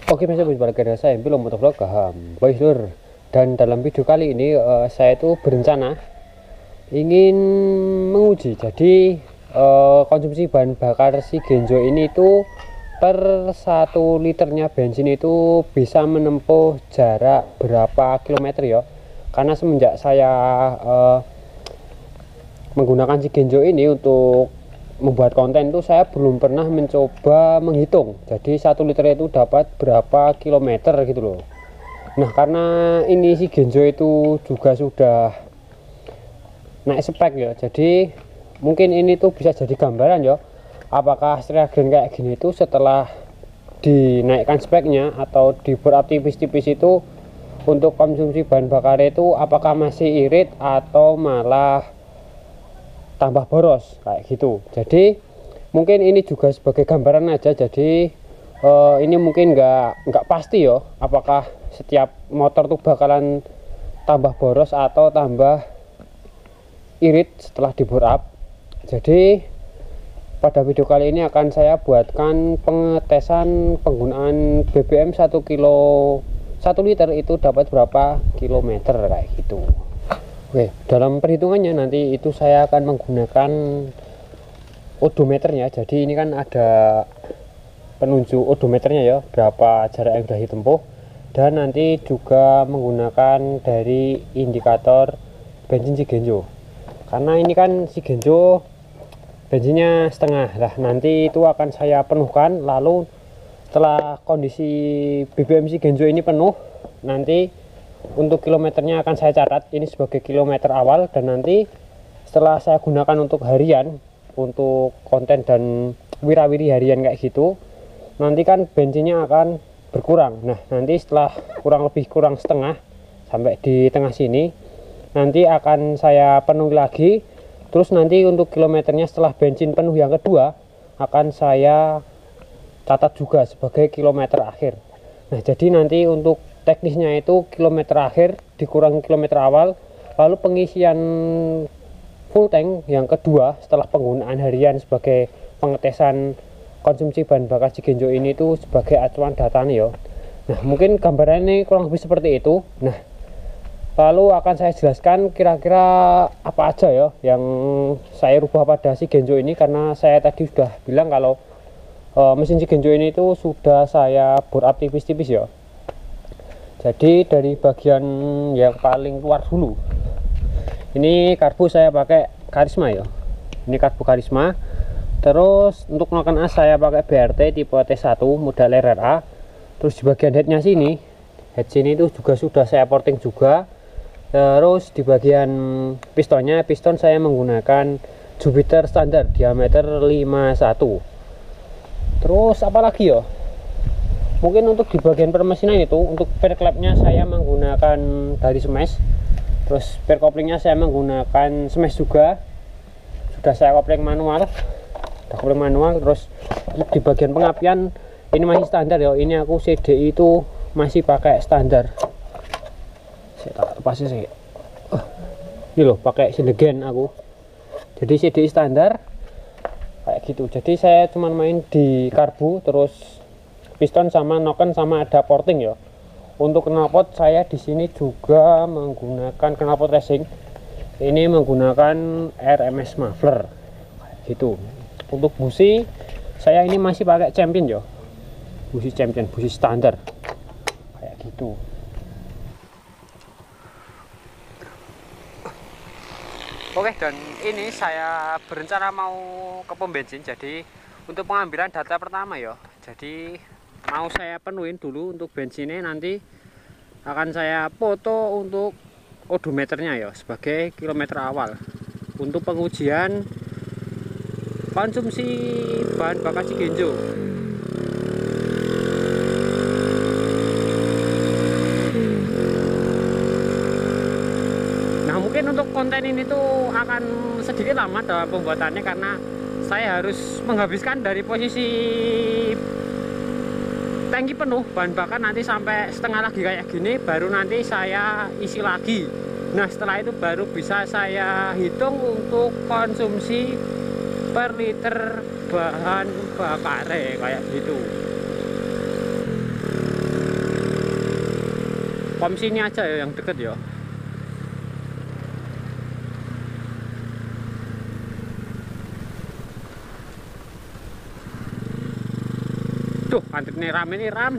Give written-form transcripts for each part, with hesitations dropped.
Oke, masih bersama saya belum motovlog Boys Lur. Dan dalam video kali ini saya itu berencana ingin menguji. Jadi konsumsi bahan bakar si Genzo ini itu per 1 liternya bensin itu bisa menempuh jarak berapa kilometer ya. Karena semenjak saya menggunakan si Genzo ini untuk membuat konten itu saya belum pernah mencoba menghitung. Jadi 1 liter itu dapat berapa kilometer gitu loh. Nah, karena ini si Genzo itu juga sudah naik spek ya. Jadi mungkin ini tuh bisa jadi gambaran ya. Apakah Striagen kayak gini itu setelah dinaikkan speknya atau dibuat tipis-tipis itu untuk konsumsi bahan bakar itu apakah masih irit atau malah tambah boros kayak gitu. Jadi mungkin ini juga sebagai gambaran aja. Jadi ini mungkin nggak pasti ya apakah setiap motor tuh bakalan tambah boros atau tambah irit setelah di bore up. Jadi pada video kali ini akan saya buatkan pengetesan penggunaan BBM 1 liter itu dapat berapa kilometer kayak gitu. Oke, dalam perhitungannya nanti itu saya akan menggunakan odometernya. Jadi ini kan ada penunjuk odometernya ya, berapa jarak yang sudah ditempuh, dan nanti juga menggunakan dari indikator bensin si Genzo. Karena ini kan si Genzo bensinnya setengah lah, nanti itu akan saya penuhkan. Lalu setelah kondisi BBM si Genzo ini penuh, nanti untuk kilometernya akan saya catat ini sebagai kilometer awal, dan nanti setelah saya gunakan untuk harian, untuk konten dan wirawiri harian kayak gitu, nanti kan bensinnya akan berkurang. Nah, nanti setelah kurang setengah sampai di tengah sini, nanti akan saya penuhi lagi. Terus nanti untuk kilometernya setelah bensin penuh yang kedua akan saya catat juga sebagai kilometer akhir. Nah, jadi nanti untuk teknisnya itu kilometer akhir dikurangi kilometer awal, lalu pengisian full tank yang kedua setelah penggunaan harian sebagai pengetesan konsumsi bahan bakar si Genzo ini itu sebagai acuan datanya ya. Nah, mungkin gambarannya kurang lebih seperti itu. Nah, lalu akan saya jelaskan kira-kira apa aja ya yang saya rubah pada si Genzo ini, karena saya tadi sudah bilang kalau mesin si Genzo ini itu sudah saya bore up tipis-tipis ya. Jadi dari bagian yang paling luar dulu, ini karbu saya pakai Karisma ya, ini karbu Karisma. Terus untuk noken as saya pakai BRT tipe T1 model RRA. Terus di bagian headnya sini, head sini itu juga sudah saya porting juga. Terus di bagian pistonnya, piston saya menggunakan Jupiter standar diameter 51. Terus apalagi ya, mungkin untuk di bagian permesinan itu untuk per klepnya saya menggunakan dari Smash. Terus per koplingnya saya menggunakan Smash juga, sudah saya kopling manual, Terus untuk di bagian pengapian ini masih standar ya, ini aku CDI itu masih pakai standar. Saya tak lepasin sih, ini loh pakai Silegen aku, jadi CDI standar kayak gitu. Jadi saya cuman main di karbu, terus piston sama noken sama ada porting ya. Untuk knalpot saya di sini juga menggunakan knalpot racing. Ini menggunakan RMS muffler kayak gitu. Untuk busi saya ini masih pakai Champion ya. Busi Champion, busi standar kayak gitu. Oke, dan ini saya berencana mau ke pom bensin. Jadi untuk pengambilan data pertama ya. Jadi mau saya penuhin dulu untuk bensinnya, nanti akan saya foto untuk odometernya ya sebagai kilometer awal untuk pengujian konsumsi bahan bakar si Genzo. Nah, mungkin untuk konten ini tuh akan sedikit lama dalam pembuatannya, karena saya harus menghabiskan dari posisi tangki penuh bahan bakar nanti sampai setengah lagi kayak gini, baru nanti saya isi lagi. Nah, setelah itu baru bisa saya hitung untuk konsumsi per liter bahan bakar kayak gitu. pom sini aja ya yang deket ya. Duh, antrene rame nih ram.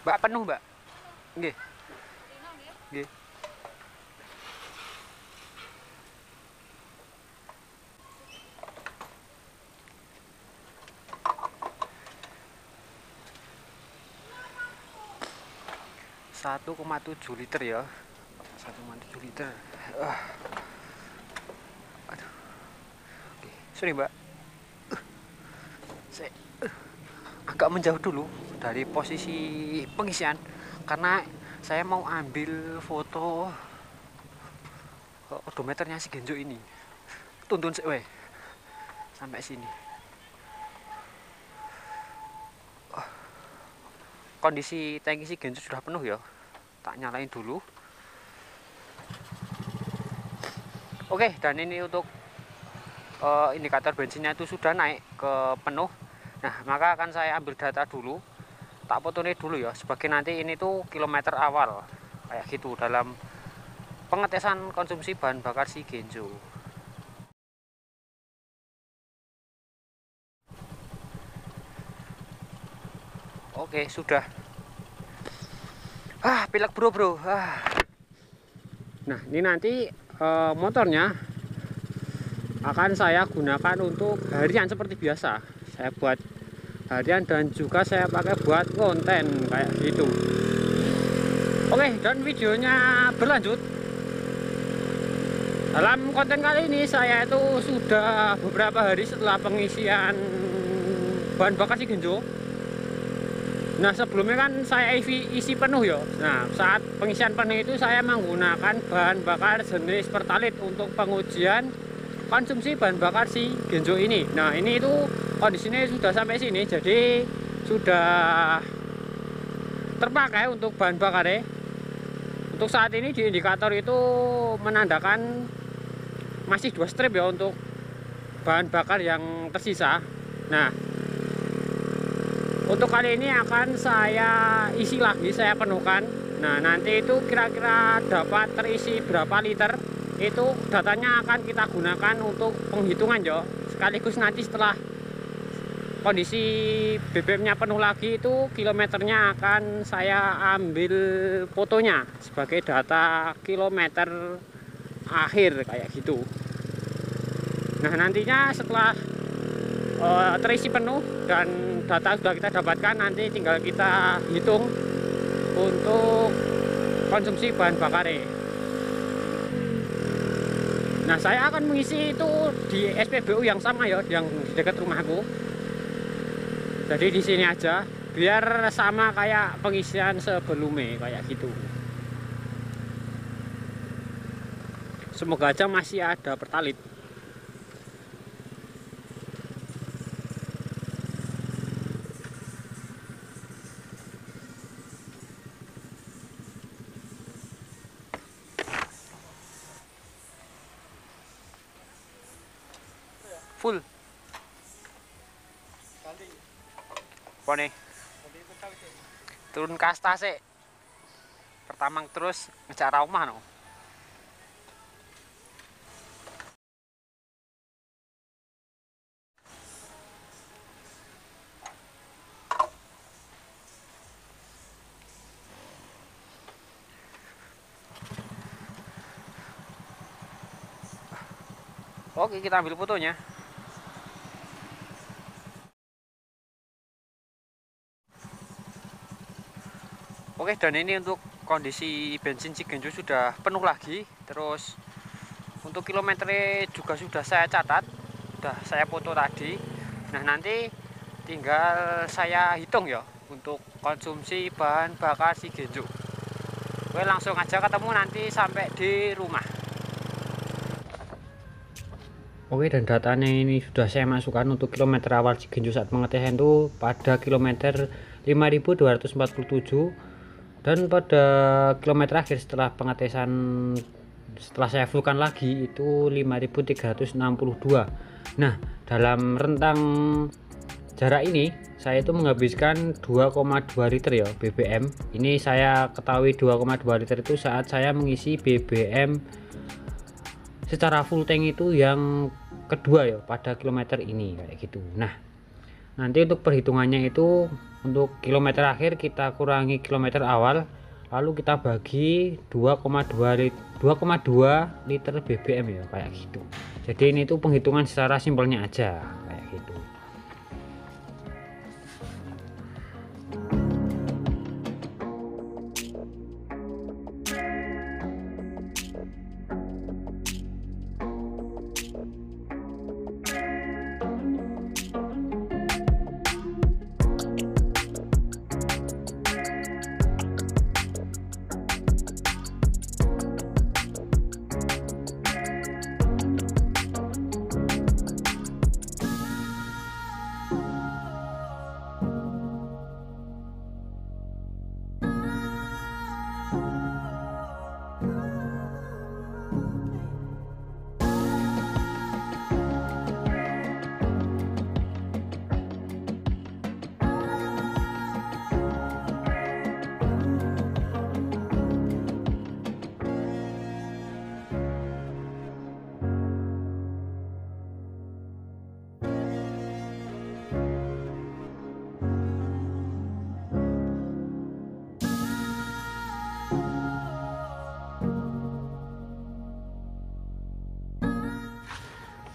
Mbak penuh, Mbak. Nggih. Nggih. Satu koma 7 liter ya. 1,7 liter. Aduh. Oke, sorry, Mbak. Saya agak menjauh dulu dari posisi pengisian karena saya mau ambil foto odometernya si Genjo ini. Tuntun sih weh sampai sini. Kondisi tangki si Genjo sudah penuh ya. Tak nyalain dulu. Oke, dan ini untuk indikator bensinnya itu sudah naik ke penuh. Nah, maka akan saya ambil data dulu, tak fotonya dulu ya, sebagai nanti ini tuh kilometer awal kayak gitu dalam pengetesan konsumsi bahan bakar si Genjo. Oke, sudah. Pilek bro. Nah, ini nanti motornya akan saya gunakan untuk harian seperti biasa. Saya buat harian dan juga saya pakai buat konten kayak gitu. Oke, dan videonya berlanjut. Dalam konten kali ini saya itu sudah beberapa hari setelah pengisian bahan bakar si Genjo. Nah, sebelumnya kan saya isi penuh ya. Nah, saat pengisian penuh itu saya menggunakan bahan bakar jenis Pertalite untuk pengujian konsumsi bahan bakar si Genjo ini. Nah, ini itu kondisinya sudah sampai sini, jadi sudah terpakai untuk bahan bakarnya. Untuk saat ini di indikator itu menandakan masih 2 strip ya untuk bahan bakar yang tersisa. Nah, untuk kali ini akan saya isi lagi, saya penuhkan. Nah, nanti itu kira-kira dapat terisi berapa liter, itu datanya akan kita gunakan untuk penghitungan ya. Sekaligus nanti setelah kondisi BBM-nya penuh lagi, itu kilometernya akan saya ambil fotonya sebagai data kilometer akhir kayak gitu. Nah, nantinya setelah terisi penuh dan data sudah kita dapatkan, nanti tinggal kita hitung untuk konsumsi bahan bakarnya. Nah, saya akan mengisi itu di SPBU yang sama ya, yang di dekat rumahku. Jadi di sini aja biar sama kayak pengisian sebelumnya kayak gitu. Semoga aja masih ada Pertalite. Full. Apa nih? Turun kasta sih. Pertama terus ngejar rumah no. Oke, kita ambil fotonya. Oke, dan ini untuk kondisi bensin si Genjo sudah penuh lagi. Terus untuk kilometernya juga sudah saya catat, sudah saya foto tadi. Nah, nanti tinggal saya hitung ya untuk konsumsi bahan bakar si Genjo. Oke, langsung aja ketemu nanti sampai di rumah. Oke, dan datanya ini sudah saya masukkan untuk kilometer awal Cigenjo saat pengetesan itu pada kilometer 5247, dan pada kilometer akhir setelah pengetesan, setelah saya fullkan lagi itu 5362. Nah, dalam rentang jarak ini saya itu menghabiskan 2,2 liter ya BBM. Ini saya ketahui 2,2 liter itu saat saya mengisi BBM secara full tank itu yang kedua ya pada kilometer ini kayak gitu. Nah, nanti untuk perhitungannya itu untuk kilometer akhir kita kurangi kilometer awal, lalu kita bagi 2,2 liter BBM ya kayak gitu. Jadi ini tuh penghitungan secara simpelnya aja kayak gitu.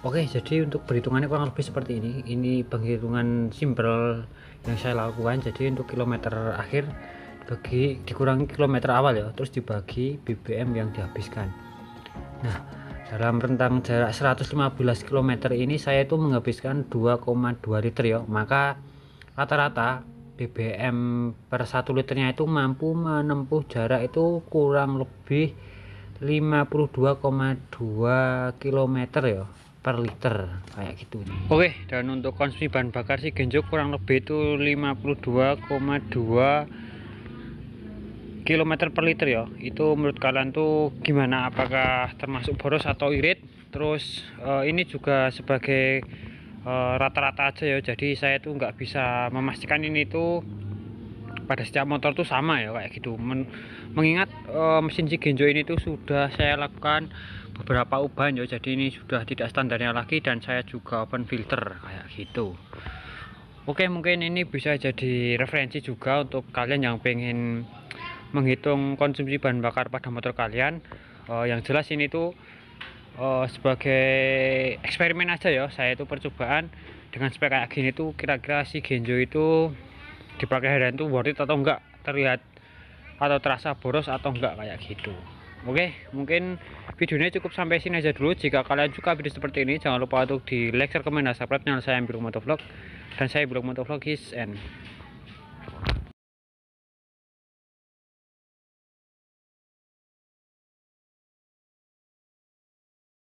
Oke, jadi untuk perhitungannya kurang lebih seperti ini. Ini penghitungan simple yang saya lakukan. Jadi untuk kilometer akhir dikurangi kilometer awal ya, terus dibagi BBM yang dihabiskan. Nah, dalam rentang jarak 115 km ini saya itu menghabiskan 2,2 liter ya. Maka rata-rata BBM per 1 liternya itu mampu menempuh jarak itu kurang lebih 52,2 km ya per liter kayak gitu. Oke, dan untuk konsumsi bahan bakar sih Genjo kurang lebih itu 52,2 km per liter ya. Itu menurut kalian tuh gimana, apakah termasuk boros atau irit? Terus ini juga sebagai rata-rata aja ya, jadi saya tuh nggak bisa memastikan ini tuh pada setiap motor tuh sama ya kayak gitu. Mengingat mesin Cigenzo ini tuh sudah saya lakukan beberapa ubahan ya, jadi ini sudah tidak standarnya lagi, dan saya juga open filter kayak gitu. Oke, mungkin ini bisa jadi referensi juga untuk kalian yang pengen menghitung konsumsi bahan bakar pada motor kalian. Yang jelas ini tuh sebagai eksperimen aja ya, saya itu percobaan dengan spek kayak gini tuh kira-kira si Genzo itu dipakai harian tuh worth it atau enggak, terlihat atau terasa boros atau enggak kayak gitu. Oke, mungkin videonya cukup sampai sini aja dulu. Jika kalian suka video seperti ini, jangan lupa untuk di like, share, komen, dan subscribe channel saya Biru Motovlog, dan saya Biru Motovlog is end.